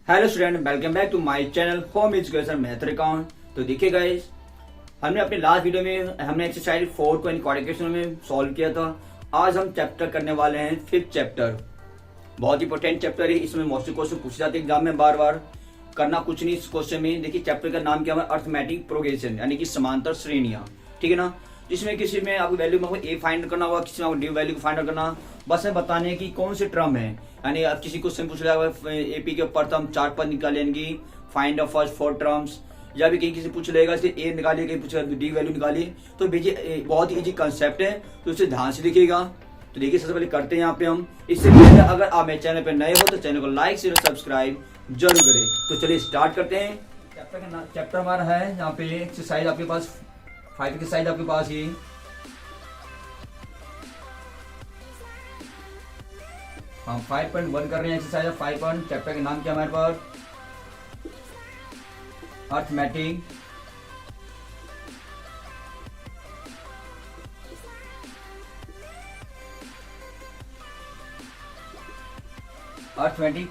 Hello student, welcome back to my channel home education method account. तो देखिए guys, हमने अपने लास्ट वीडियो में हमने एक्सरसाइज 4 को क्वाड्रिकेशन में सॉल्व किया था। आज हम चैप्टर करने वाले हैं 5th चैप्टर। बहुत इंपॉर्टेंट चैप्टर है, इसमें मोस्टली क्वेश्चन पूछे जाते हैं एग्जाम में बार बार। करना कुछ नहीं इस क्वेश्चन में। देखिए चैप्टर का नाम क्या है, अर्थमेटिक प्रोग्रेशन यानी कि समांतर श्रेणियां, ठीक है ना। जिसमें किसी में आपको वैल्यू में ए फाइंड करना होगा, किसी में आपको डी वैल्यू को फाइंड करना। बस है बताने की कौन से टर्म है, यानी अब किसी क्वेश्चन पूछ रहा है एपी के प्रथम 4 पद निकालेंगी, फाइंड द फर्स्ट 4 टर्म्स, या भी कहीं किसी पूछ लेगा इसलिए ए निकालिए, कहीं पूछेगा डी वैल्यू निकालिए। तो देखिए बहुत ही इजी कंसेप्ट है, तो उसे ध्यान से देखिएगा। तो देखिए सबसे पहले करते हैं यहाँ पे हम। इससे पहले अगर आप मेरे चैनल पे नए हो तो चैनल को लाइक शेयर सब्सक्राइब जरूर करें। तो चलिए स्टार्ट करते हैं। चैप्टर हमारा है यहाँ पे एक्सरसाइज आपके पास 5 एक्सरसाइज आपके पास ही। हम 5.1 कर रहे हैं एक्सरसाइज 5. चैप्टर के नाम क्या हमारे पास, अर्थमेटिक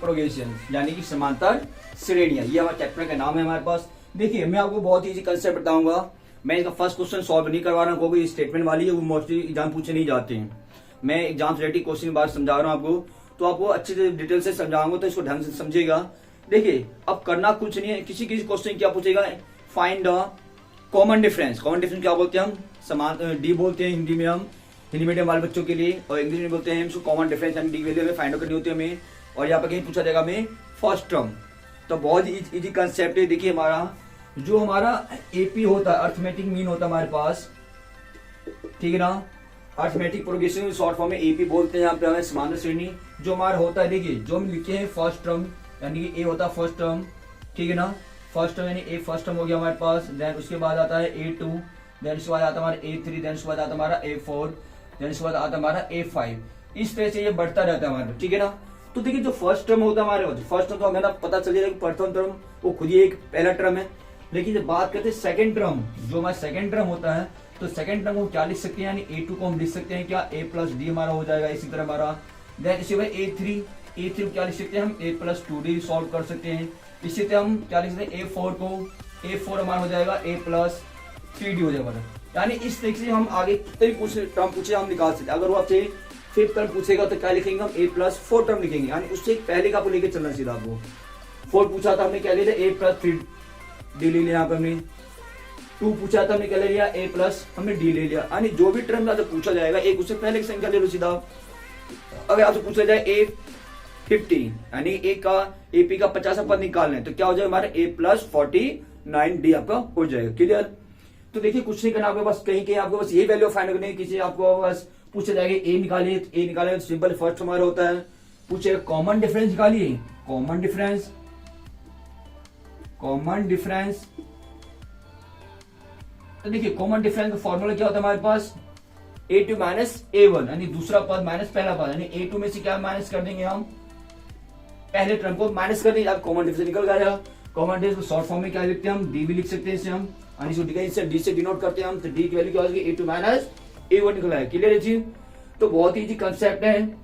प्रोग्रेशन यानी कि समांतर श्रेणियां। ये हमारे चैप्टर का नाम है हमारे पास। देखिए मैं आपको बहुत इजी कंसेप्ट बताऊंगा। मैं इसका फर्स्ट क्वेश्चन सॉल्व नहीं करवा रहा हूँ, क्योंकि स्टेटमेंट वाली है वो मोस्टली एग्जाम पूछे नहीं जाते हैं। मैं एग्जाम रिलेटेड क्वेश्चन की बात समझा रहा हूँ आपको, तो आपको अच्छे से डिटेल से समझाऊंगा, तो इसको ढंग से समझिएगा। देखिए अब करना कुछ नहीं है, किसी किसी क्वेश्चन क्या पूछेगा, find the common difference. Common difference क्या बोलते हैं हम, समान डी बोलते हैं हिंदी में, हम हिंदी मीडियम वाले बच्चों के लिए, और इंग्लिश में बोलते हैं इसको कॉमन डिफरेंस, यानी डी वैल्यू में फाइंड आउट करनी होती है हमें। और यहाँ पर कहीं पूछा जाएगा हमें फर्स्ट टर्म। तो बहुत इजी कंसेप्ट है। देखिए हमारा जो हमारा एपी होता है, अर्थमेटिक मीन होता है हमारे पास, ठीक है ना। अर्थमेटिक प्रोग्रेशन शॉर्ट फॉर्म में एपी बोलते हैं यहाँ पे हमें समांतर श्रेणी। जो हमारा होता है, देखिए जो हम लिखे हैं फर्स्ट टर्म यानी कि ए होता है फर्स्ट टर्म, ठीक है ना। फर्स्ट टर्म यानी ए फर्स्ट टर्म हो गया हमारे पास। देन उसके बाद आता है A2, देन उसके बाद आता है हमारा A3, देन उसके बाद आता है हमारा A4, देन उसके बाद आता है हमारा A5। इस तरह से ये बढ़ता रहता है हमारा, ठीक है ना। तो देखिए जो फर्स्ट टर्म होता है हमारे फर्स्ट टर्म, तो हमें ना पता चल जाएगा कि प्रथम टर्म वो खुद ही एक पहला टर्म है। लेकिन जब बात करते हैं सेकंड टर्म, जो हमारा सेकंड टर्म होता है, तो सेकंड टर्म को क्या लिख सकते हैं, यानी A2 को हम लिख सकते हैं क्या, A प्लस डी हमारा हो जाएगा इसी तरह हमारा। देन इसी वजह A3 को क्या लिख सकते हैं हम, A प्लस 2D सॉल्व कर सकते हैं। इसी तरह हम क्या लिख सकते हैं, A4 हमारा हो जाएगा A प्लस 3D हो जाएगा। यानी इस तरीके से हम आगे कितने भी टर्म पूछे हम निकाल सकते हैं। अगर वो आपसे 5th टर्म पूछेगा तो क्या लिखेंगे हम, A प्लस 4 टर्म लिखेंगे, यानी उससे पहले का आपको लेके चलना सीधा। आपको 4 पूछा था हमने क्या ले लिया, A प्लस 3D ले लिया। यहाँ पे हमने 2 पूछा था हमने क्या ले लिया, A प्लस हमने D ले लिया। यानी जो भी टर्म आपसे पूछा जाएगा एक उससे पहले की संख्या ले लो सीधा। अगर आपसे पूछा जाए A50 यानी A का AP का 50 पद निकालना है, तो क्या हो जाएगा हमारा A प्लस 49D आपका हो जाएगा। क्लियर। तो देखिए कुछ नहीं करना आपको, बस कहीं आपको बस ये वैल्यू फाइंड करनी है। किसी आपको बस पूछा जाएगा A निकालिए, तो A निकालेगा तो सिंपल फर्स्ट हमारा होता है। पूछेगा कॉमन डिफरेंस निकालिए, कॉमन डिफरेंस। तो देखिए कॉमन डिफरेंस का फॉर्मूला क्या होता है हमारे पास, A2 माइनस A1, यानी दूसरा पद माइनस पहला पद, यानी A2 में से क्या माइनस कर देंगे हम, पहले टर्म को माइनस कर देंगे, अब कॉमन डिफरेंस निकल गया। कॉमन डिफरेंस को शॉर्ट फॉर्म में क्या लिखते हैं हम, D भी लिख सकते हैं इसे हम, यानी D से डिनोट करते हैं हम। तो D की वैल्यू क्या हो जाएगी, A2 माइनस A1 निकला है। क्लियर है जी। तो बहुत ही इजी कंसेप्ट है।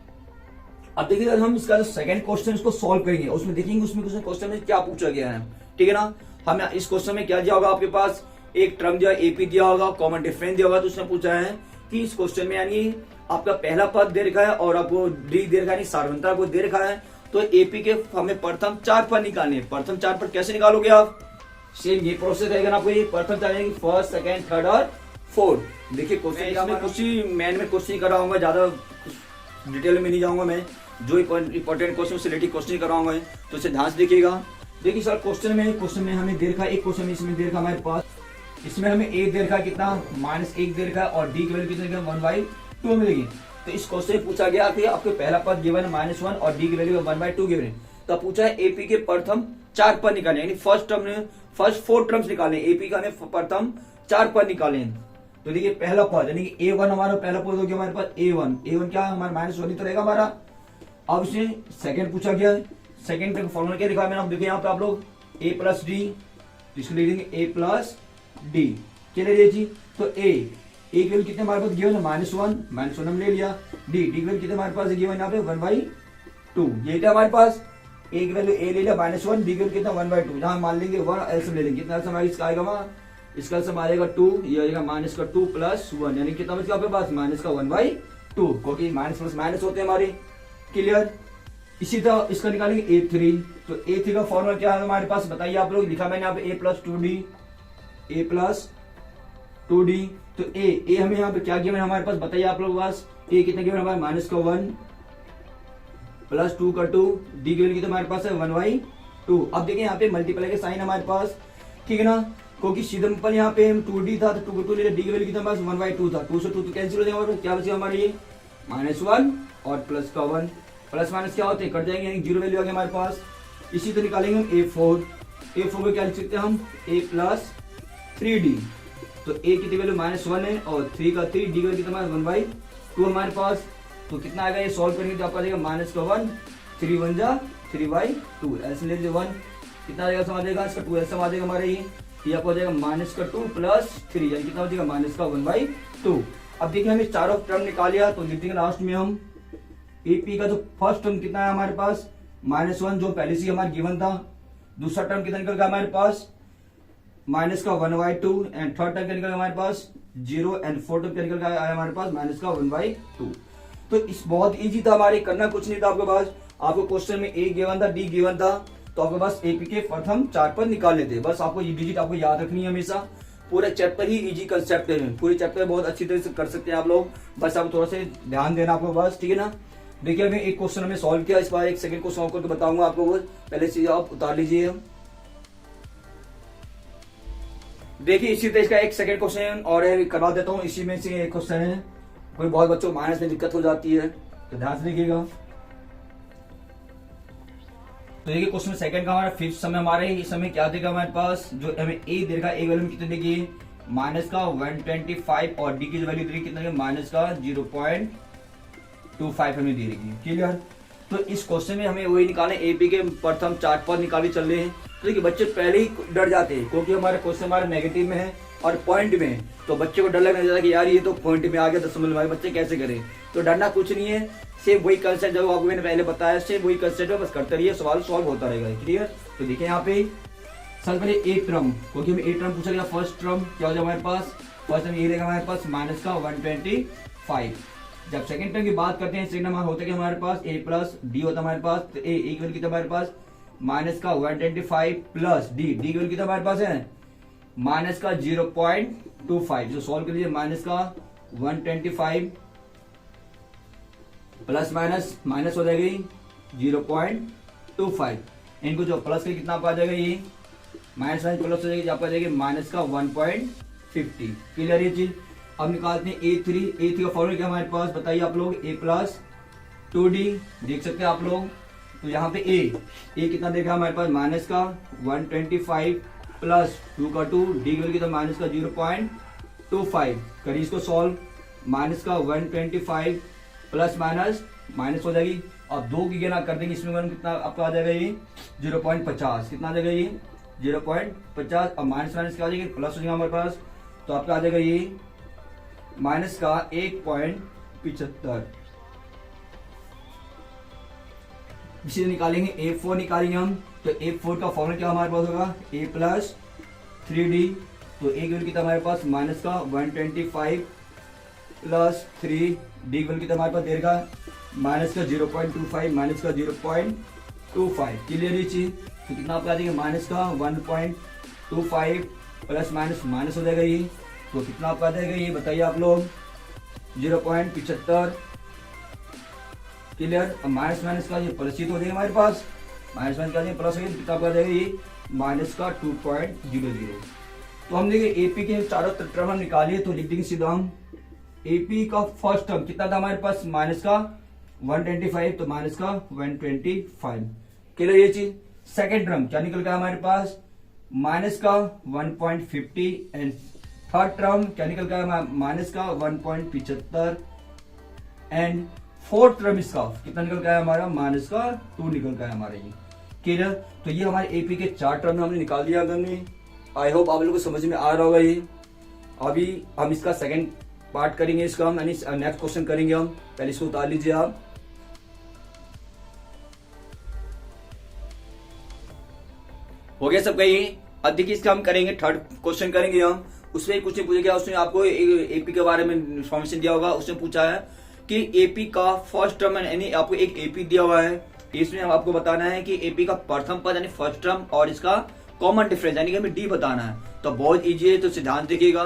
अब देखिए हम इसका जो सेकंड क्वेश्चन इसको सॉल्व करेंगे, उसमें देखेंगे उसमें क्वेश्चन में क्या पूछा गया है, ठीक है ना। हम इस क्वेश्चन में क्या दिया होगा आपके पास, एक टर्म दिया एपी दिया होगा, कॉमन डिफरेंस दिया होगा। तो उसने पूछा है कि इस क्वेश्चन में यानी आपका पहला पद दे रखा है और आपको डी दे रखा है, सार्वंतता को दे रखा है। तो एपी के हमें प्रथम 4 पद निकालने। प्रथम 4 पद कैसे निकालोगे आप, सेम ये प्रोसेस रहेगा ना आपको। ये प्रथम 4 फर्स्ट सेकंड थर्ड और फोर्थ। देखिए क्वेश्चन में कुछ ही मैन में क्वेश्चन कराऊंगा, ज्यादा डिटेल में नहीं जाऊंगा मैं। जो इंपॉर्टेंट क्वेश्चन से रिलेटेड क्वेश्चन कराऊंगा, तो इसे ध्यान से देखिएगा। देखिए सर क्वेश्चन में हमें दे रखा है, एक क्वेश्चन में इसमें दे रखा हमारे पास, इसमें हमें A दे रखा है कितना, -1 दे रखा है, और D की वैल्यू कितनी 1/2 मिलेगी। तो इस क्वेश्चन में पूछा गया कि आपके पहला पद गिवन है -1 और D की वैल्यू 1/2 गिवन है। तो पूछा है AP के प्रथम 4 पद निकालें, यानी फर्स्ट 4 टर्म्स निकालें। AP का हमें प्रथम 4 पद निकालें। तो देखिए पहला पद यानी कि A1 हमारा पहला पद हो गया हमारे पास A1 क्या हमारा -1 ही तो रहेगा हमारा। अब इसे सेकंड पूछा गया, सेकंड का फॉर्मूला क्या लिखा है मैंने, देखिए यहाँ पे आप लोग A प्लस D, इसको लिख देंगे A प्लस D। चलिए जी। तो A की वैल्यू कितने हमारे पास गिवन है, -1 हमने ले लिया। D की वैल्यू कितने हमारे पास गिवन यहाँ पे 1/2, ये था हमारे पास। ए की वैल्यू ए ले लिया -1, डी की वैल्यू कितना 1/2, जहां मान लेंगे 1 एलसीएम ले लेंगे, कितना एलसीएम आएगा इसका आएगा वहां, इसका एलसीएम आएगा 2, ये आएगा -2 + 1, यानी कितना बच गया आपके पास -1/2, क्योंकि माइनस प्लस माइनस होते हैं हमारे। क्लियर। इसी तरह इसका निकालेंगे A3, तो A3 का फॉर्मूला क्या है हमारे पास बताइए आप लोग, लिखा मैंने यहाँ पे A + 2D, तो ए हमें यहाँ पे क्या गिवन है हमारे पास बताइए आप लोग पास, ए कितना गिवन हमारे -1 + 2 का 2, डी की वैल्यू कितना हमारे पास है 1/2। अब देखिए यहाँ पे मल्टीप्लाई का साइन हमारे पास, ठीक है ना, क्योंकि सिंपल यहाँ पे 2D था तो 2 को 2 ले लिया, डी की वैल्यू कितना हमारे पास 1/2 था, 2 से 2 तो कैंसिल हो जाएगा हमारे पास, क्या बचेगा हमारे ये -1 और प्लस का 1, प्लस माइनस क्या होते हैं कट जाएंगे, यानी 0 वैल्यू आ गया हमारे पास। इसी तरह निकालेंगे हम A4 को क्या लिख सकते हैं हम A + 3D, तो ए की वैल्यू -1 है और 3 का 3, डी की वैल्यू कितना 1/2 हमारे पास, तो कितना आएगा ये सॉल्व करेंगे तो आपका आ जाएगा -1, 3 × 1 = 3/2, ऐसे ले लीजिए 1, कितना आएगा समझ जाएगा इसका 2 ऐसा आ जाएगा हमारे ये आपको हो जाएगा -2 + 3, यानी कितना हो जाएगा -1/2। अब देखिए हमने चारों टर्म निकाल लिया, तो लिखेंगे लास्ट में हम एपी का जो फर्स्ट टर्म कितना है हमारे पास -1, जो पहले से हमारे गिवन था, दूसरा टर्म कितना निकल गया हमारे पास -1/2, एंड थर्ड टर्म क्या निकल गया हमारे पास 0, एंड फोर्थ टर्म क्या निकल गया हमारे पास -1/2। तो इस बहुत इजी था हमारे, करना कुछ नहीं था आपके पास, आपको क्वेश्चन में ए गिवन था, डी गिवन था, तो आपके पास एपी के प्रथम 4 पद निकाल लेते, बस आपको ये डिजिट आपको याद रखनी है हमेशा। पूरा चैप्टर ही इजी कंसेप्ट है, पूरे चैप्टर बहुत अच्छी तरह से कर सकते हैं आप लोग, बस आप थोड़ा सा ध्यान देना आपको बस, ठीक है ना। देखिए अभी एक क्वेश्चन हमें सॉल्व किया, इस बार एक सेकंड को सॉल्व करके बताऊंगा आपको, वो पहले से आप उतार लीजिए। देखिए इसी तरह इसका एक सेकंड क्वेश्चन और है, करवा देता हूँ, इसी में से एक क्वेश्चन है, कोई बहुत बच्चों को माइनस में दिक्कत हो जाती है तो ध्यान से देखिएगा। तो देखिए क्वेश्चन सेकंड का हमारा 5th समय हमारे, इस समय क्या देगा हमारे पास, जो हमें ए देगा, ए वैल्यू में कितने देगी -125 और डी की वैल्यू देगी कितना -0.25 हमें दे देगी। क्लियर। तो इस क्वेश्चन में हमें वही निकाले, एपी के प्रथम 4 पद निकाले चल रहे हैं, तो देखिए बच्चे पहले ही डर जाते हैं, क्योंकि हमारा क्वेश्चन हमारा नेगेटिव में है और पॉइंट में है, तो बच्चे को डर लगने जाता है कि यार ये तो पॉइंट में आ गया, 10 नंबर बच्चे कैसे करें, तो डरना कुछ नहीं है, सेम वही कंसेप्ट जो आपको मैंने पहले बताया, सेम वही कंसेप्ट है, बस करते रहिए, सवाल सॉल्व होता रहेगा। क्लियर। तो देखिए यहाँ पे सबसे पहले ए टर्म, क्योंकि हमें ए टर्म पूछा गया, फर्स्ट टर्म क्या हो जाए हमारे पास, फर्स्ट टर्म ये रहेगा हमारे पास -125। जब सेकंड टर्म की बात करते हैं, सेकंड नंबर होता है हमारे पास A + D होता है हमारे पास, तो ए की वैल्यू कितना हमारे पास -125 + डी की वैल्यू कितना हमारे पास है -0.25, जो सॉल्व कर लीजिए, -125 प्लस माइनस हो जाएगी 0.25, इनको जो प्लस के कितना आ जाएगा, ये माइनस प्लस हो जाएगी, आपका आ जाएगी -1.50। क्लियर ये चीज। अब निकालते हैं A3 का फॉर्मूला क्या हमारे पास बताइए आप लोग, A + 2D देख सकते हैं आप लोग, तो यहाँ पे A कितना देखा हमारे पास -125 + 2 का 2, डी की वैल्यू कितना -0.25, करिए इसको सॉल्व, -125 प्लस माइनस हो जाएगी, अब 2 की गणना कर देंगे, इसमें कितना आपका आ जाएगा ये 0.50, कितना आ जाएगा ये 0.50, अब माइनस क्या आ जाएगी प्लस हो जाएगा हमारे पास, तो आपका आ जाएगा ये -1.75। इसी निकालेंगे A4 निकालेंगे हम, तो A4 का फॉर्मूला क्या हमारे पास होगा A + 3D, तो A की वैल्यू कितना हमारे पास -125 + 3, डी की वैल्यू कितना हमारे पास देगा -0.25 -0.25। क्लियर ये चीज। तो कितना आपका आ जाएगा -1.25 प्लस माइनस हो जाएगा ये, तो कितना आपका आ जाएगा ये बताइए आप लोग 0.75। क्लियर। अब माइनस का ये प्लस ही तो हो जाएगा हमारे पास, माइनस का ये प्लस हो गया, कितना आपका आ जाएगा ये -2.00। तो हम देखिए एपी के चारों टर्म हम निकालिए, तो लिख देंगे सीधा हम एपी का फर्स्ट टर्म कितना था हमारे पास -125, तो -125। क्लियर ये चीज। सेकेंड टर्म क्या निकल गया हमारे पास -150, एंड थर्ड टर्म क्या निकल गया -175, एंड फोर्थ टर्म इसका कितना निकल गया हमारा -2 निकल गया हमारा ये। क्लियर। तो ये हमारे एपी के 4 टर्म हमने निकाल दिया हमने। आई होप आप लोगों को समझ में आ रहा होगा ये। अभी हम इसका सेकंड पार्ट करेंगे, इसका हम यानी नेक्स्ट क्वेश्चन करेंगे हम। पहले इसको उतार लीजिए आप। हो गया सब कहीं। अब देखिए इसका हम करेंगे थर्ड क्वेश्चन करेंगे हम। उसमें कुछ पूछा गया, उसने आपको एपी के बारे में इन्फॉर्मेशन दिया होगा। उसने पूछा है कि एपी का फर्स्ट टर्म यानी आपको एक एपी दिया हुआ है, इसमें आपको बताना है कि एपी का प्रथम पद यानी फर्स्ट टर्म और इसका कॉमन डिफरेंस यानी कि हमें डी बताना है। तो बहुत इजी है, तो सिद्धांत देखिएगा।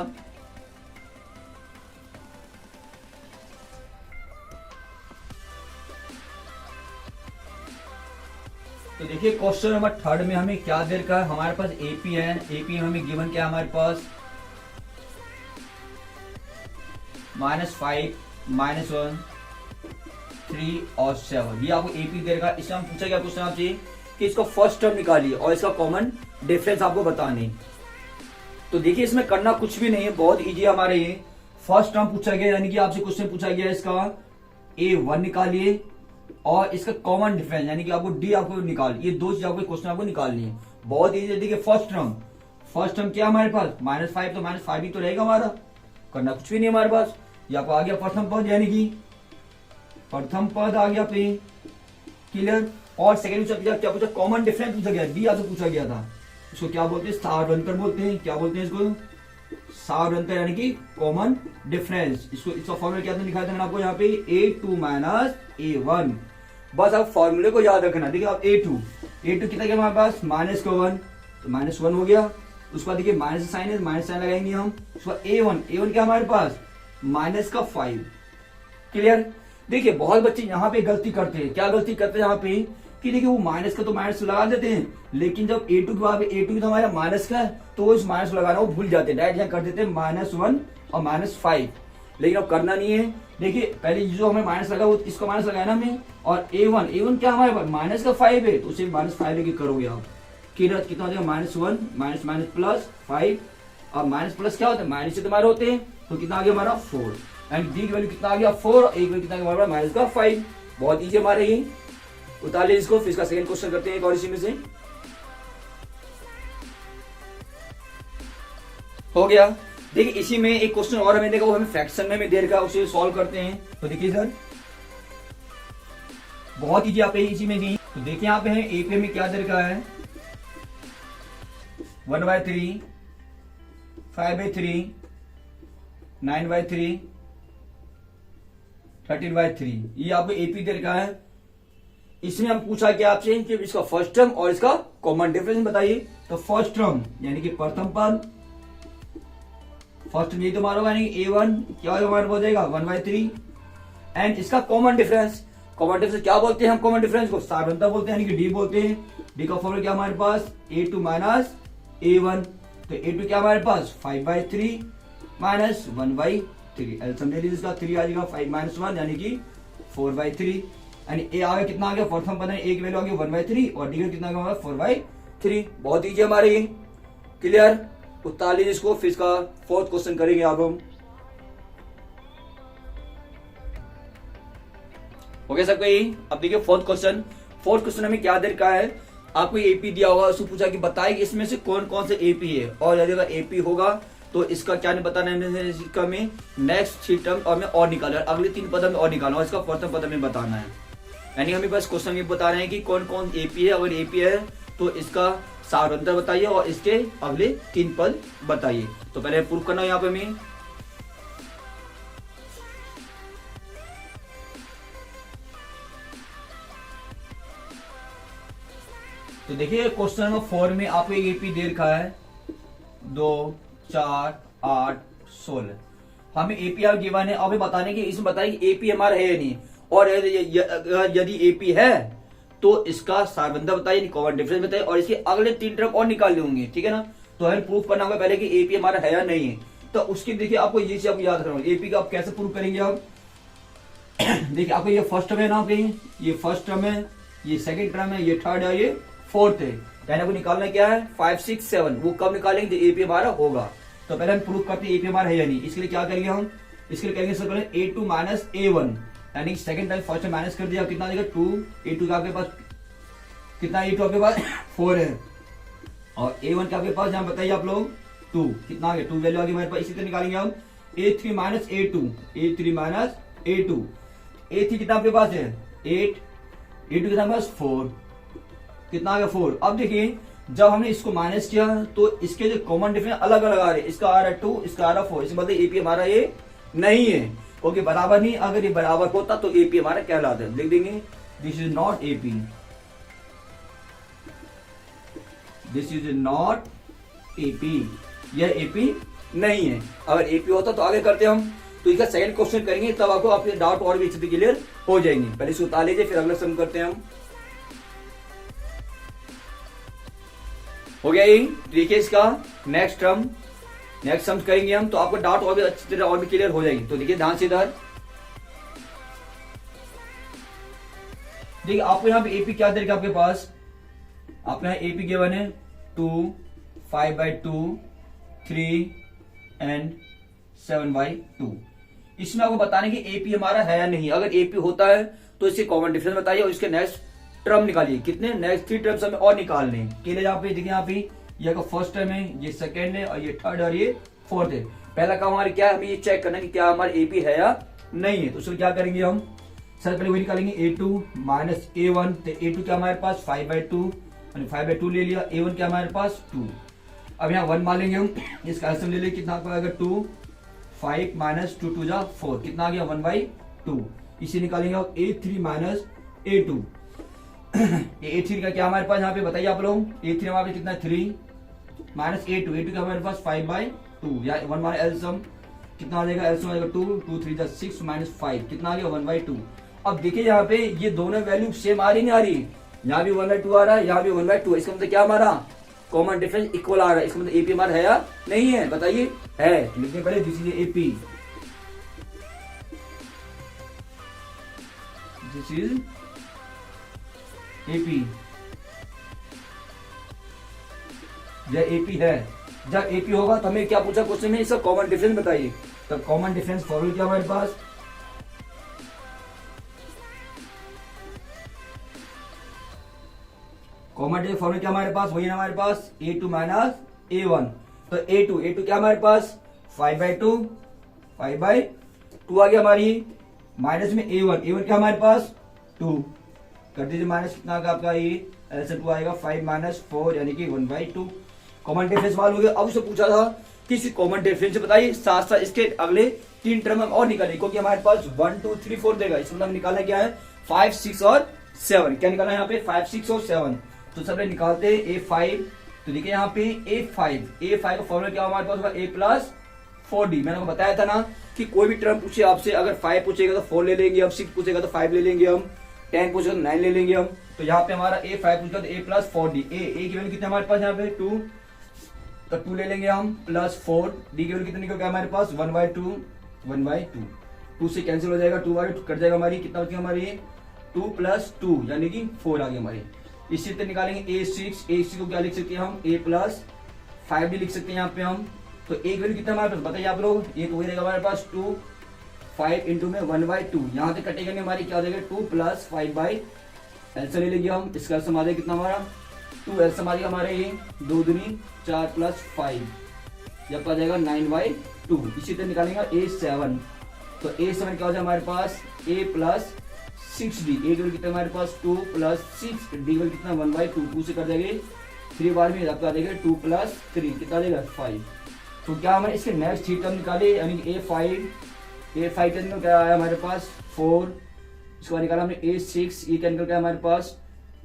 तो देखिए क्वेश्चन नंबर थर्ड में हमें क्या दे रखा है, हमारे पास एपी है। एपी हमें गिवन क्या है हमारे पास -5, -1, 3 और 7, ये आपको एपी दे रखा है। इसमें हम पूछा क्या क्वेश्चन आपसे कि इसका फर्स्ट टर्म निकालिए और इसका कॉमन डिफरेंस आपको बताने। तो देखिए इसमें करना कुछ भी नहीं है, बहुत इजी हमारे ये फर्स्ट टर्म पूछा गया यानी कि आपसे क्वेश्चन पूछा गया इसका A1 निकालिए और इसका कॉमन डिफरेंस यानी कि आपको डी आपको निकाल, ये दो चीज आपको क्वेश्चन आपको निकालनी है। बहुत इजी है। देखिए फर्स्ट टर्म क्या हमारे पास -5, तो -5 ही तो रहेगा हमारा, करना कुछ भी नहीं हमारे पास। ये आपको आ गया प्रथम पद यानी कि प्रथम पद आ गया पे, क्लियर। और सेकेंड क्या पूछा, कॉमन डिफरेंस पूछा गया, डी आपसे पूछा गया था। इसको क्या बोलते हैं, सारांतर बोलते हैं। क्या बोलते हैं इसको, सारांतर यानी कि कॉमन डिफरेंस। इसका फॉर्मूला क्या था लिखा था मैंने आपको यहाँ पे A2 - A1। बस आप फॉर्मूले को याद रखना। देखिए आप A2 कितना क्या हमारे पास -1, तो -1 हो गया। उसके बाद देखिए माइनस साइन है, माइनस साइन लगाएंगे हम। उसके बाद A1 क्या हमारे पास -5, क्लियर। देखिए बहुत बच्चे यहाँ पे गलती करते हैं, क्या गलती करते हैं यहाँ पे कि देखिए वो माइनस का तो माइनस लगा देते हैं, लेकिन जब A2 के बाद A2 तो हमारा माइनस का है तो वो इस माइनस लगाना वो भूल जाते हैं, डायरेक्ट यहाँ कर देते हैं -1 और -5। लेकिन अब करना नहीं है। देखिए पहले जो हमें माइनस लगा वो इसको माइनस लगाना हमें, और A1 क्या हमारे पास -5 है तो उसे -5 लेके करोगे आप, कितना हो जाएगा -1 माइनस प्लस 5। अब माइनस प्लस क्या होता है, माइनस से तुम्हारे होते हैं, तो कितना आ गया हमारा 4। एंड डी की वैल्यू कितना आ गया 4 और एक वैल्यू कितना हमारा -5। बहुत ईजी हमारे ही। उतार लीजिए इसको। फिर इसका सेकंड क्वेश्चन करते हैं एक और इसी में से। हो गया। देखिए इसी में एक क्वेश्चन और हमें देखा, वो हमें फ्रैक्शन में दे रखा है, उसे सॉल्व करते हैं। तो देखिए सर बहुत ईजी आप इसी में दी। तो देखिए यहाँ पे है एपी में क्या दे रखा है 1/3, 5/3, 9/3, 13/3, ये आपको एपी दे रखा है। इसमें हम पूछा क्या आपसे कि इसका फर्स्ट टर्म और इसका कॉमन डिफरेंस बताइए। तो फर्स्ट टर्म यानी कि प्रथम पद, फर्स्ट ये तो मारोगा यानी A1 क्या हमारे हो जाएगा 1/3। एंड इसका कॉमन डिफरेंस क्या बोलते हैं हम, कॉमन डिफरेंस को साधारणता बोलते हैं यानी कि डी बोलते हैं। डी का फॉर्मूला क्या हमारे पास A2 - A1, तो A2 क्या हमारे पास 5/3 माइनस 1/3। एल समझ लीजिए इसका 3 आ जाएगा 5 - 1 यानी कि 4/3। यानी ए आ गया कितना आ गया, प्रथम पद एक वैल्यू आ गया 1/3 और डी का कितना आ गया 4/3। बहुत ईजी हमारे, क्लियर। उतार लीजिए इसको। फिर इसका फोर्थ क्वेश्चन करेंगे आप हम। हो गया सबका यही। अब देखिए फोर्थ क्वेश्चन हमें क्या दे रखा है, आपको एपी दिया होगा, उसको पूछा कि बताइए इसमें से कौन कौन से एपी है, और यदि अगर एपी होगा तो इसका क्या नहीं बताना है, इसका में नेक्स्ट 3 टर्म और में और निकालना है, अगले 3 पद में और निकालना है, इसका प्रथम पद में बताना है। यानी हमें बस क्वेश्चन ये बता रहे हैं कि कौन कौन एपी है। अगर एपी है तो इसका सारांतर बताइए और इसके अगले 3 पद बताइए। तो पहले प्रूफ करना है यहाँ पे हमें। तो देखिए क्वेश्चन नंबर 4 में आपको एक एपी दे रखा है 2, 4, 8, 16। हमें एपी आप गिवन है, अभी बताने की इसमें बताइए कि एपी हमारा है या नहीं, और यदि एपी है तो इसका सारबंधा बताइए, कॉमन डिफरेंस बताइए, और इसके अगले 3 टर्म और निकाल होंगे, ठीक है ना। तो हमें प्रूफ करना होगा पहले कि एपी हमारा है या नहीं है। तो उसकी देखिए आपको ये चीज आपको याद रखना होगा, एपी का आप कैसे प्रूफ करेंगे आप। देखिए आपको ये फर्स्ट टर्म है ना, ये फर्स्ट टर्म है, ये सेकंड टर्म है, ये थर्ड है, ये फोर्थ है। यानी आपको निकालना क्या है 5, 6, 7। वो कब निकालेंगे जब एपी हमारा होगा। तो पहले हम प्रूफ करते हैं एपी हमारा है या नहीं। इसके लिए क्या करेंगे हम, इसके लिए करेंगे सबसे पहले A2 - A1, यानी second time first time minus कर दिया, कितना देगा 2। A2 का आपके पास कितना, A2 आपके पास 4 है, और A1 का आपके पास यहाँ बताइए आप लोग 2, कितना आ गया 2 वैल्यू आ गई हमारे पास। इसी तरह निकालेंगे हम A3 - A2, A3 - A2। A3 कितना आपके पास है 8, A2 कितना पास 4, कितना आ गया 4। अब देखिए जब हमने इसको माइनस किया तो इसके जो कॉमन डिफरेंस अलग अलग आ रहे हैं, इसका आ रहा है 2, इसका आ रहा है 4, इसका मतलब एपी हमारा ये नहीं है क्योंकि बराबर नहीं। अगर ये बराबर होता तो एपी हमारा कहलाता है। लिख देंगे this is not AP, this is not AP, यह एपी नहीं है। अगर एपी होता तो आगे करते हम। तो इसका सेकंड क्वेश्चन करेंगे तब आपको आपके डाउट और भी अच्छे से क्लियर हो जाएंगे। पहले इसको उतार लीजिए फिर अगला सम करते हैं हम। हो गया यही। देखिए इसका नेक्स्ट टर्म, नेक्स्ट सम करेंगे हम तो आपको डाउट और भी अच्छी तरह और भी क्लियर हो जाएगी। तो देखिए ध्यान से इधर देखिए आपको यहाँ पे एपी क्या देगा आपके पास, आपके यहाँ एपी गिवन है 2, 5/2, 3 एंड 7/2। इसमें आपको बताने की एपी हमारा है या नहीं। अगर एपी होता है तो इसके कॉमन डिफरेंस बताइए और इसके नेक्स्ट टर्म निकालिए। कितने नेक्स्ट 3 टर्म्स हमें और निकालने हैं। केले यहाँ पे देखिए, यहाँ पे ये फर्स्ट टर्म है, ये सेकेंड है और ये थर्ड और ये फोर्थ है। पहला काम हमारे क्या है, हमें ये चेक करना है कि क्या हमारे एपी है या नहीं है। तो उसको क्या करेंगे हम, सबसे पहले वही निकालेंगे A2 माइनस A1। तो A2 क्या हमारे पास 5/2, 5/2 ले लिया। A1 क्या हमारे पास 2। अब यहाँ 1 मान लेंगे हम, इसका आंसर ले लेंगे। कितना आएगा 2, 5 माइनस 2 2 जा 4, कितना आ गया 1/2। इसे निकालेंगे अब A3 माइनस A2। A3 का क्या हमारे पास यहाँ पे बताइए आप लोग। A3 हमारे पास कितना है 3 माइनस A2, A2 का हमारे पास 5/2 या 1 माइनस एलसम कितना आ जाएगा, एलसम आ जाएगा 2, 2 3 जा 6 माइनस 5, कितना आ गया 1/2। अब देखिए यहाँ पे ये दोनों वैल्यू सेम आ रही नहीं आ रही, यहाँ भी 1/2 आ रहा है, यहाँ भी 1/2। इसका मतलब क्या हमारा कॉमन डिफरेंस इक्वल आ रहा है। इसका मतलब एपी हमारा है या नहीं है, बताइए है। लिखने पहले this is AP, this is AP, यह एपी है। जब एपी होगा तो हमें क्या पूछा क्वेश्चन में, इसका कॉमन डिफरेंस बताइए। तो कॉमन डिफरेंस फॉर्मूला क्या हमारे पास, कॉमन डिफरेंस फॉर्मूला क्या हमारे पास, वही है हमारे पास A2 माइनस A1। तो A2 क्या हमारे पास 5/2, 5/2 आ गया हमारी, माइनस में A1 क्या हमारे पास 2 कर दीजिए माइनस, कितना का आपका ये ऐसे 2 आएगा 5 माइनस 4 यानी कि 1/2। कॉमन डिफरेंस मालूम हो गया। अब उससे पूछा था कि इसी कॉमन डिफरेंस बताइए, साथ साथ इसके अगले 3 टर्म हम और निकालेंगे क्योंकि हमारे पास 1 2 3 4 देगा। इसमें हम निकालना क्या है 5 6 और 7। क्या निकालना है यहाँ पे 5 6 और 7। तो सबने निकालते A5। तो देखिए यहाँ पे A5 का फॉर्मूला क्या हमारे पास होगा A प्लस 4D। मैंने आपको बताया था ना कि कोई भी टर्म पूछे आपसे, अगर 5 पूछेगा तो 4 ले लेंगे हम, 6 पूछेगा तो 5 ले लेंगे हम, 10 पूछेगा तो 9 ले लेंगे हम। तो यहाँ पे हमारा A5 पूछेगा तो A प्लस 4D। A की वैल्यू कितने हमारे पास यहाँ पे 2, तो 2 ले लेंगे हम प्लस 4। D की वैल्यू कितनी निकल गया हमारे पास 1/2, 2 से कैंसिल हो जाएगा, 2/2 कट जाएगा हमारी, कितना बचेगा हमारी 2 प्लस 2 यानी कि 4 आ गई हमारी। इसी तरह निकालेंगे A6 को क्या लिख सकते हैं हम A प्लस 5D लिख सकते हैं यहाँ पे हम। तो एक वैल्यू कितना हमारे पास बताइए आप लोग, एक वही रहेगा हमारे पास 2, 5 इंटू में 1/2, यहाँ से कटेगा नहीं हमारी, क्या हो जाएगा 2 प्लस 5 एल्सियम ले लेंगे हम। इसका एल्सियम आ जाएगा कितना हमारा 2, एल्सियम आ जाएगा हमारे ये 2 दूनी 4 प्लस 5, जब आ जाएगा 9/2। इसी तरह निकालेंगे A7। तो A7 क्या हो जाएगा हमारे पास A प्लस 6D। A की कितना हमारे पास 2 प्लस 6, D की कितना 1/2, 2 से कट जाएगा 3 बार में आपका आ जाएगा 2 प्लस 3, कितना आ जाएगा 5। तो क्या हमारे इसके नेक्स्ट 3 टर्म निकाले, यानी कि A5 टर्म में क्या आया हमारे पास 4, इसको निकाला हमने A6, ये क्या निकल गया हमारे पास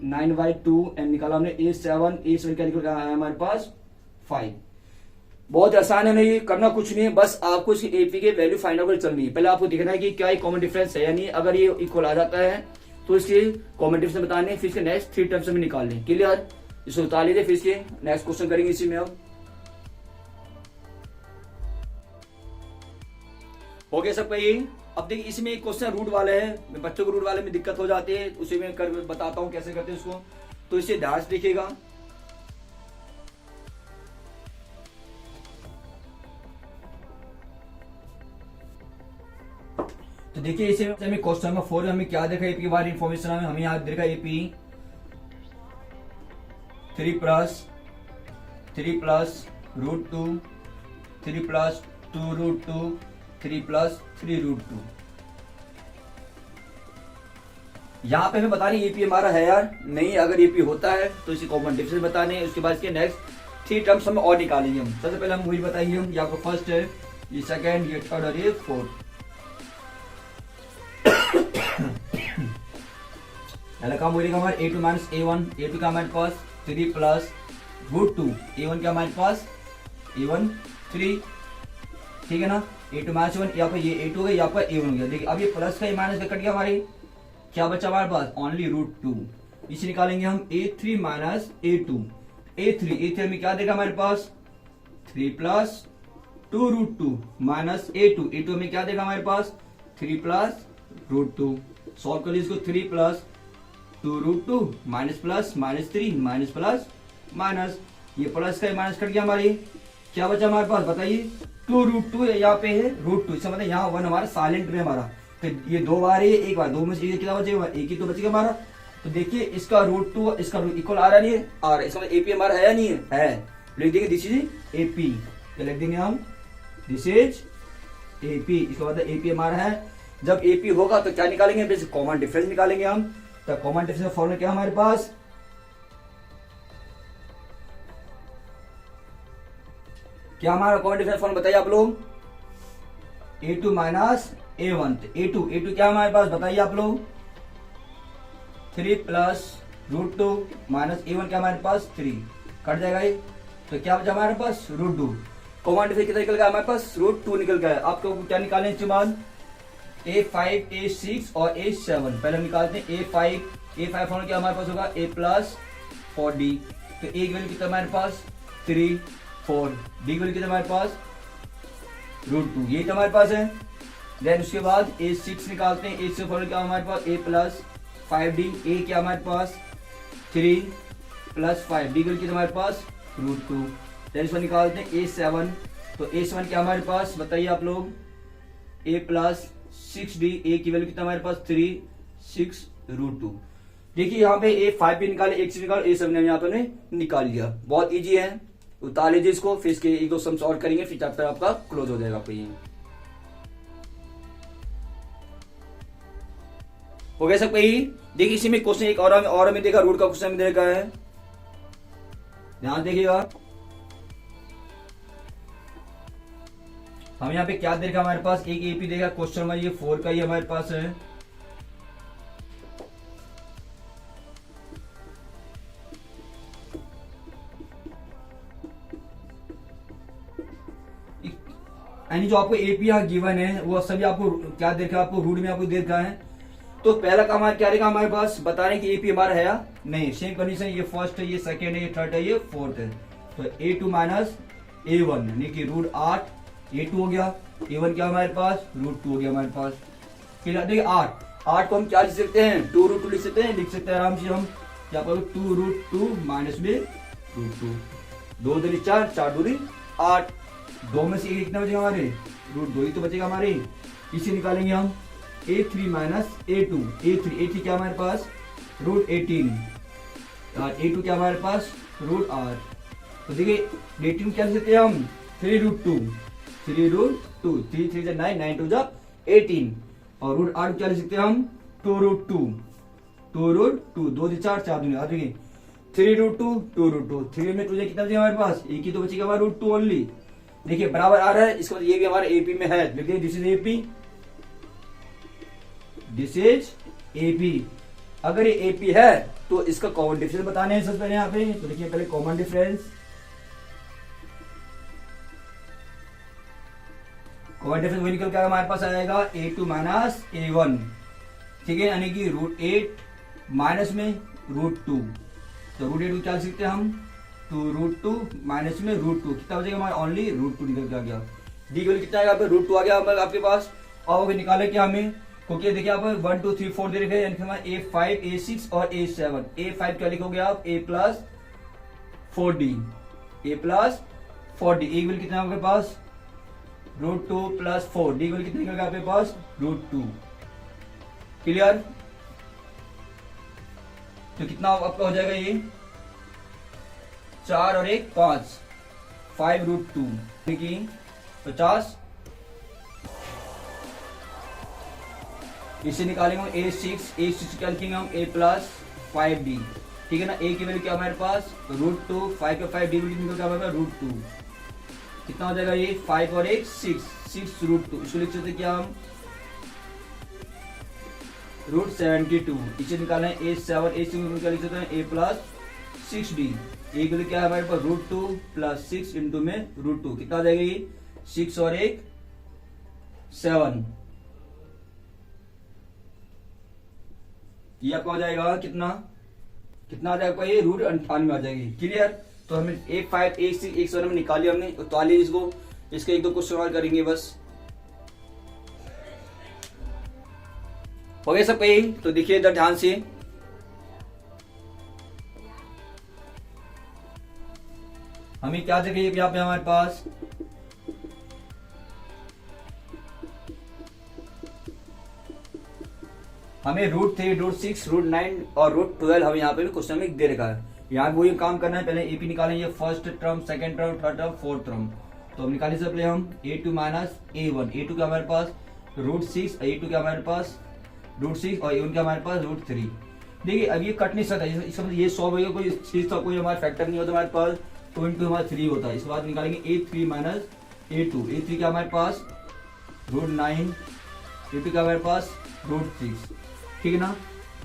9/2 एंड निकाला हमने A7 क्या निकल गया हमारे पास 5। बहुत आसान है, नहीं करना कुछ नहीं है, बस आपको इसकी एपी के वैल्यू फाइंड आउट करनी है। पहले आपको देखना है कि क्या कॉमन डिफरेंस है या नहीं। अगर ये इक्वल आ जाता है तो इसके कॉमन डिफरेंस बताने, फिर इसके नेक्स्ट 3 टर्म्स में निकालने। क्लियर, इसको उतार लीजिए, फिर इसके नेक्स्ट क्वेश्चन करेंगे इसी में। अब हो गया सबका यही। अब देखिए इसमें एक क्वेश्चन रूट वाले है, बच्चों को रूट वाले में दिक्कत हो जाती है, उसे मैं कर बताता हूँ कैसे करते हैं उसको। तो इसे ध्यान से देखिएगा। तो देखिए इसे हमें क्वेश्चन नंबर 4 में हमें क्या देखा एपी के बारे में इन्फॉर्मेशन हमें यहाँ देखा एपी 3 प्लस √2, 3 प्लस 2√2, 3 प्लस 3√2। यहाँ पे हमें बताने एपी हमारा है यार नहीं, अगर एपी होता है तो इसे कॉमन डिफरेंस बताने हैं। उसके बाद इसके नेक्स्ट 3 टर्म्स हमें और निकालेंगे हम। सबसे पहले हम वही बताइए, हम यहाँ पर फर्स्ट है, ये सेकंड, ये थर्ड और ये फोर्थ। पहला काम बोलेगा हमारे a2 माइनस a1, a2 का हमारे पास 3 प्लस रूट 2, a1 का हमारे पास a1 3, ठीक है ना। a2 माइनस 1, यहाँ पर ये a2 हो गया, यहाँ पर a1 हो गया। देखिए अब ये प्लस का ये माइनस का कट गया, हमारे क्या बचा हमारे पास, ओनली रूट 2। इसे निकालेंगे हम a3 माइनस a2, a3 हमें क्या देगा हमारे पास 3 प्लस 2 रूट 2 माइनस a2 हमें क्या देगा हमारे पास 3 प्लस रूट 2। सॉल्व कर लीजिए इसको, 3 plus 2 root 2 minus plus minus 3 minus plus minus, ये प्लस का माइनस कट गया, हमारी क्या बचा हमारे पास बताइए 2 रूट 2, यहाँ पे है रूट 2, इसका मतलब यहाँ 1 हमारा साइलेंट में हमारा, तो ये 2 बार है, एक बार, 2 में से कितना बचेगा, एक ही तो बचेगा हमारा। तो देखिए इसका रूट 2 इसका इक्वल आ रहा नहीं है, और इसका मतलब एपी हमारा है या नहीं है, लिख देंगे दिस इज एपी, लिख देंगे हम दिस इज एपी, इसका मतलब एपी हमारा है। जब एपी होगा तो क्या निकालेंगे, कॉमन डिफरेंस निकालेंगे हम। तो कॉमन डिफरेंस का फॉर्मूला क्या हमारे पास, क्या हमारा कॉमन डिफरेंस फॉर्मूला बताइए आप लोग, a2 माइनस a1, a2 क्या हमारे पास बताइए आप लोग 3 प्लस रूट 2 माइनस a1 क्या हमारे पास 3, कट जाएगा ये, तो क्या बचा हमारे पास रूट 2। कॉमन डिफरेंस कितना निकल गया हमारे पास रूट 2 निकल गया। आपको क्या निकालें इसके बाद a5 a6 और a7, पहले हम निकालते हैं a5 फॉर्मूला क्या हमारे पास होगा a प्लस 4d, तो a की वैल्यू कितना हमारे पास 3 4, d की वैल्यू कितना हमारे पास रूट 2, ये तो हमारे पास है। देन उसके बाद a6 निकालते हैं, a6 फॉर्मूला क्या हमारे पास a प्लस 5d, a क्या हमारे पास 3 प्लस 5, d की वैल्यू कितना हमारे पास रूट 2। देन इसको निकालते हैं a7, तो a7 क्या हमारे पास बताइए आप लोग a प्लस 6d, a की वैल्यू कितना हमारे पास 3 6 रूट 2। देखिए यहाँ पे a5 भी निकाले, एक से निकालो, a7 ने यहाँ पे निकाल लिया, बहुत इजी है। उतार लीजिए इसको, फिर इसके एक दो सम सॉल्व करेंगे, फिर चैप्टर आपका क्लोज हो जाएगा। आपको ये हो गया सब यही। देखिए इसी में क्वेश्चन एक और हमें देखा, रूट का क्वेश्चन में देखा है, ध्यान देखिएगा। हम यहाँ पे क्या देखा हमारे पास, एक एपी देखा, क्वेश्चन नंबर ये 4 का ही हमारे पास है। यानी जो आपको एपी यहाँ गिवन है वो सभी आपको क्या देखा, आपको रूट में आपको देखा है। तो पहला काम हमारा क्या रहेगा हमारे पास, बता रहे कि एपी हमारा है या नहीं। सेम कंडीशन, ये फर्स्ट है, ये सेकंड है, ये थर्ड है, ये फोर्थ है। तो a2 माइनस a1 यानी कि रूट 8 a2 हो गया, a1 क्या हमारे पास रूट 2 हो गया हमारे पास। फिर देखिए 8 को हम क्या लिख सकते हैं 2 रूट 2 लिख सकते हैं आराम से हम। क्या करो 2 रूट 2 माइनस में रूट 2, 2 दूनी 4, 4 दूनी 8, 2 में से एक कितना बचेगा हमारे रूट 2 ही तो बचेगा हमारे। इसे निकालेंगे हम a3 माइनस a2, a3 क्या हमारे पास रूट 18 और a2 क्या हमारे पास रूट 8। तो देखिए 18 क्या लिख सकते हैं हम 3 रूट 2, 3 रूट 2, 3 3 9, 9 2 जा 18, और रूट 8 क्या लिख सकते हैं हम 2 रूट 2, 2 रूट 2, 2 4 4 दूनी, देखिए 3 रूट 2, 2 रूट 2, 3 में 2 कितना बचेगा हमारे पास, एक ही तो बचेगा हमारा रूट 2 ओनली। देखिए बराबर आ रहा है, इसका मतलब ये भी हमारे एपी में है, देखिए this is AP, this is AP. अगर ये एपी है तो इसका कॉमन डिफरेंस बताने हैं सबसे पहले यहाँ पे। तो देखिए पहले कॉमन डिफरेंस, कॉमन डिफरेंस वही निकल के हमारे पास आएगा a2 माइनस a1, ठीक है, यानी कि रूट 8 माइनस में रूट 2, तो रूट 8 क्या लिख सकते हैं हम 2 रूट 2 माइनस में रूट 2, कितना बचेगा हमारा ओनली रूट 2 निकल के आ गया। डी की वैल्यू कितना आएगा रूट 2 आ गया आपके पास। और निकाले क्या हमें, क्योंकि देखिए आप 1 2 3 4 दे रखे हैं, यानी a5 a6 और a7। a5 क्या लिखोगे आप a plus 4d, a plus 4d, एक वैल्यू कितना आपके पास रूट 2 प्लस 4, डी की वैल्यू कितनी निकल आपके पास रूट 2। क्लियर, तो कितना आपका हो जाएगा ये 4 और 1 5, 5 रूट 2 की 50। इसे निकालेंगे A6 क्या लिखेंगे हम A+5D, ठीक है ना। A की वैल्यू क्या हमारे पास √2, 5 का 5 D वैल्यू क्या हमारे पास √2, कितना हो जाएगा ये 5 और 1 6 √2, इसको लिख सकते क्या हम √72। इसे निकालना है A7 क्या लिख सकते हैं A+6D, A की क्या है हमारे पास √2 + 6 इंटू में √2, कितना आ जाएगा ये 6 और 1 7, ये आपका हो जाएगा कितना आ जाएगा ये √98 आ जाएगी। क्लियर। तो हमें A5 A6 A7 में निकाली हमने, तो आइए इसको इसके एक दो क्वेश्चन और करेंगे बस, हो गया सब कहीं। तो देखिए इधर ध्यान से, हमें क्या चाहिए यहाँ पे हमारे पास हमें √3 √6 √9 और √12 हमें यहाँ पे भी क्वेश्चन में दे रखा है। यहाँ वही काम करना है, पहले एपी निकालेंगे first term, second term, third term, fourth term. तो हम निकालें सबसे हम A2 - A1, A2 क्या हमारे पास √6, A2 क्या हमारे पास √6 और A1 क्या हमारे पास √3। देखिए अब ये कट नहीं सकता, इसका मतलब ये 100 होगा, कोई चीज का कोई हमारा फैक्टर नहीं होता हमारे पास, तो इनटू हमारा 3 होता है। इसके बाद निकालेंगे A3 - A2, A3 क्या हमारे पास √9, A2 क्या हमारे पास √6, ठीक है ना।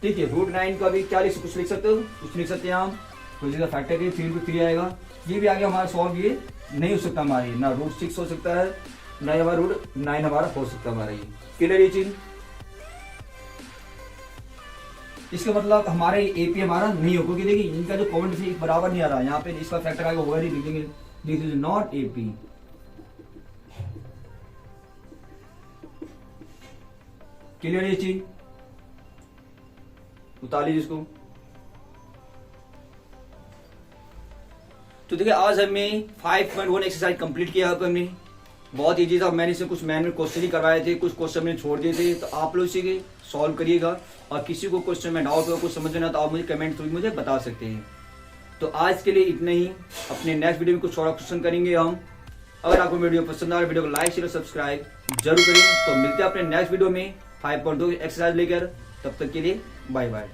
ठीक है, √9 का भी क्या कुछ लिख सकते हो, कुछ लिख सकते हैं हम, तो इसका फैक्टर के 3 × 3 आएगा। ये भी आगे हमारा सॉल्व ये नहीं हो सकता हमारे, ना √6 हो सकता है, ना हमारा √9 हमारा हो सकता है हमारा ये। क्लियर ये चीज, इसका मतलब हमारा एपी हमारा नहीं हो, क्योंकि देखिए इनका जो कॉमेंट से बराबर नहीं आ रहा है, यहाँ पे इसका फैक्टर आएगा होगा नहीं, लिखेंगे this is not AP. Clear ये चीज, उतार लीजिए इसको। तो देखिए आज हमने 5.1 एक्सरसाइज कंप्लीट किया है हमने, बहुत इजी था। मैंने इसमें कुछ मैनुअल क्वेश्चन ही करवाए थे, कुछ क्वेश्चन मैंने छोड़ दिए थे, तो आप लोग इसी सॉल्व करिएगा। और किसी को क्वेश्चन में डाउट हो, कुछ समझ में ना, तो आप मुझे कमेंट थ्रू मुझे बता सकते हैं। तो आज के लिए इतना ही, अपने नेक्स्ट वीडियो में कुछ और क्वेश्चन करेंगे हम। अगर आपको वीडियो पसंद आ रहा है, वीडियो को लाइक शेयर सब्सक्राइब जरूर करिए। तो मिलते हैं अपने नेक्स्ट वीडियो में 5.2 एक्सरसाइज लेकर, तब तक के लिए बाय बाय।